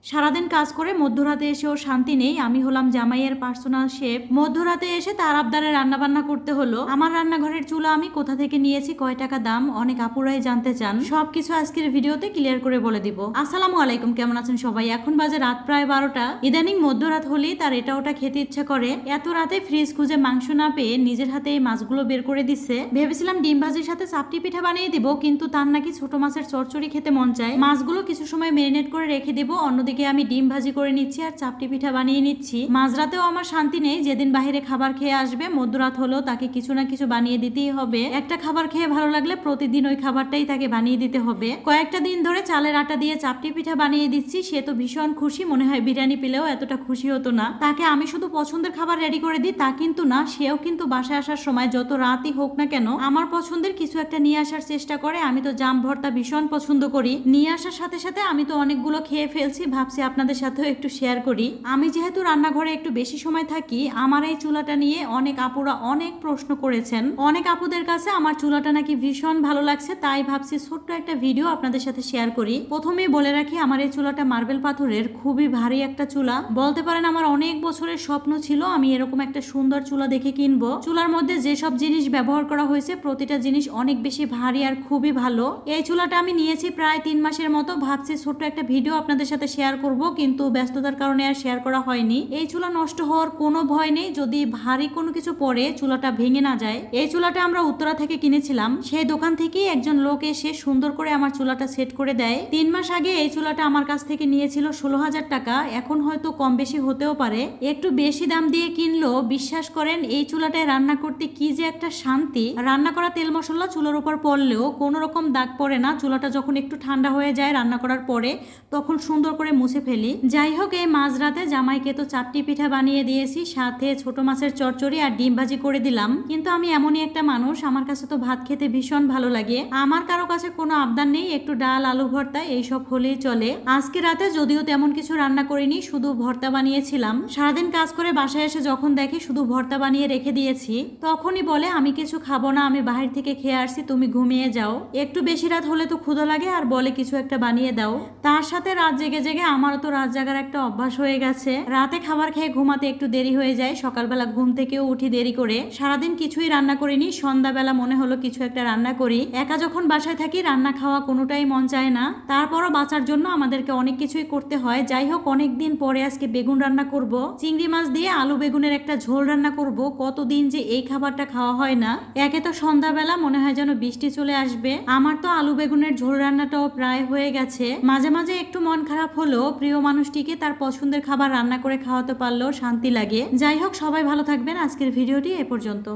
সারাদিন কাজ করে মধ্যরাতে এসেও শান্তি নেই। আমি হলাম জামাইয়ের পার্সোনাল শেফ। মধ্যরাতে এসে তার আবদারে রান্না বান্না করতে হলো। আমার রান্নাঘরের চুলা আমি কোথা থেকে নিয়েছি, কয় টাকা দাম, অনেক আপুরাই জানতে চান। সবকিছু আজকের ভিডিওতে ক্লিয়ার করে বলে দিব। আসসালামু আলাইকুম, কেমন আছেন সবাই? এখন বাজে রাত প্রায় 12টা। ইদানিং মধ্যরাত হলেই তার এটা ওটা খেতে ইচ্ছা করে। এত রাতে ফ্রিজ খুঁজে মাংস না পেয়ে নিজের হাতে এই মাছগুলো বের করে দিচ্ছে। ভেবেছিলাম ডিম ভাজির সাথে চাপটি পিঠা বানিয়ে দিব, কিন্তু তার নাকি ছোট মাছের চচ্চড়ি খেতে মন চায়। মাছগুলো কিছু সময় মেরিনেট করে রেখে দিব। অন্যদিকে আমি ডিম ভাজি করে নিচ্ছি আর চাপটি পিঠা বানিয়ে নিচ্ছি। মাঝরাতেও আমার শান্তি নেই। যেদিন বাহিরে খাবার খেয়ে আসবে, মধ্যরাত হলেও তাকে কিছু না কিছু বানিয়ে দিতেই হবে। একটা খাবার খেয়ে ভালো লাগলে প্রতিদিন ওই খাবারটাই তাকে বানিয়ে দিতে হবে। কয়েকটা দিন ধরে চালের আটা দিয়ে চাপটি পিঠা বানিয়ে দিচ্ছি। সে তো ভীষণ খুশি, মনে হয় বিরিয়ানি পেলেও এতটা খুশি হতো না। তাকে আমি শুধু পছন্দের খাবার রেডি করে দিই তা কিন্তু না, সেও কিন্তু বাসায় আসার সময় যত রাতই হোক না কেন আমার পছন্দের কিছু একটা নিয়ে আসার চেষ্টা করে। আমি তো জাম ভর্তা ভীষণ পছন্দ করি। নিয়ে আসার সাথে সাথে আমি তো অনেকগুলো খেয়ে ফেলছি। ভাবছি আপনাদের সাথেও একটু শেয়ার করি। আমি যেহেতু রান্নাঘরে একটু বেশি সময় থাকি, আমার এই চুলাটা নিয়ে অনেক আপুরা অনেক প্রশ্ন করেছেন। অনেক আপুদের কাছে আমার চুলাটা নাকি ভীষণ ভালো লাগছে, তাই ভাবছি ছোট্ট একটা ভিডিও আপনাদের সাথে শেয়ার করি। প্রথমেই বলে রাখি, আমার এই চুলাটা মার্বেল পাথরের, খুবই ভারী একটা চুলা। বলতে পারেন আমার অনেক বছরের স্বপ্ন ছিল আমি এরকম একটা সুন্দর চুলা দেখে কিনবো। চুলার মধ্যে যেসব জিনিস ব্যবহার করা হয়েছে প্রতিটা জিনিস অনেক বেশি ভারী আর খুবই ভালো। এই চুলাটা আমি নিয়েছি প্রায় 3 মাসের মতো। ভাবছি ছোট্ট একটা ভিডিও আপনাদের সাথে শেয়ার করব, কিন্তু ব্যস্ততার কারণে আর শেয়ার করা হয়নি। এই চুলা নষ্ট হওয়ার কোনো ভয় নেই, যদি ভারী কোনো কিছু পড়ে চুলাটা ভেঙে না যায়। এই চুলাটা আমরা উত্তরা থেকে কিনেছিলাম। সেই দোকান থেকেই একজন লোক এসে সুন্দর করে আমার চুলাটা সেট করে দেয়। 3 মাস আগে এই চুলাটা আমার কাছ থেকে নিয়েছিল 16,000 টাকা। এখন হয়তো কম বেশি হতেও পারে। একটু বেশি দাম দিয়ে কিনলো। বিশ্বাস করেন এই চুলাটায় রান্না করতে কি যে একটা শান্তি। রান্না করা তেল মশলা চুলার উপর পড়লেও কোনো রকম দাগ পড়ে না। চুলাটা যখন একটু ঠান্ডা হয়ে যায় রান্না করার পরে, তখন সুন্দর করে মুছে ফেলি। যাই হোক, এই মাঝরাতে জামাইকে তো চাপটি পিঠা বানিয়ে দিয়েছি, সাথে ছোট মাছের চচ্চড়ি আর ডিম ভাজি করে দিলাম। কিন্তু আমি এমনই একটা মানুষ, আমার কাছে তো ভাত খেতে ভীষণ ভালো লাগে। আমার কারো কাছে কোনো আবদার নেই, একটু ডাল আলু ভর্তা এইসব হলেই চলে। আজকে রাতে যদিও তেমন কিছু রান্না করিনি, শুধু ভর্তা বানিয়েছিলাম। সারাদিন কাজ করে বাসায় এসে যখন দেখি শুধু ভর্তা বানিয়ে রেখে দিয়েছি, তখনই বলে আমি কিছু খাবো না, আমি বাহির থেকে খেয়ে আসছি, তুমি ঘুমিয়ে যাও। একটু বেশি রাত হলে তো ক্ষুধা লাগে আর বলে কিছু একটা বানিয়ে দাও। তার সাথে রাত জেগে জেগে আমারও তো রাত জাগার একটা অভ্যাস হয়ে গেছে। রাতে খাবার খেয়ে ঘুমাতে একটু দেরি হয়ে যায়। সকালবেলা ঘুম থেকেও উঠি দেরি করে। সারাদিন কিছুই রান্না করিনি, সন্ধ্যাবেলা মনে হলো কিছু একটা রান্না করি। একা যখন বাসায় থাকি রান্না খাওয়া কোনোটাই মন চায় না। তারপরও বাঁচার জন্য আমাদেরকে অনেক কিছুই করতে হয়। যাই হোক, অনেকদিন পরে আজকে বেগুন রান্না করব। চিংড়ি মাছ দিয়ে আলু বেগুনের একটা ঝোল রান্না করব। কতদিন যে এই খাবারটা খাওয়া হয় না। একে তো সন্ধ্যাবেলা মনে হয় যেন বৃষ্টি চলে আসবে। আমার তো আলু বেগুনের ঝোল রান্নাটাও প্রায় হয়ে গেছে। মাঝে মাঝে একটু মন খারাপ হলো, প্রিয় মানুষটিকে তার পছন্দের খাবার রান্না করে খাওয়াতে পারলেও শান্তি লাগে। যাই হোক, সবাই ভালো থাকবেন। আজকের ভিডিওটি এ পর্যন্ত।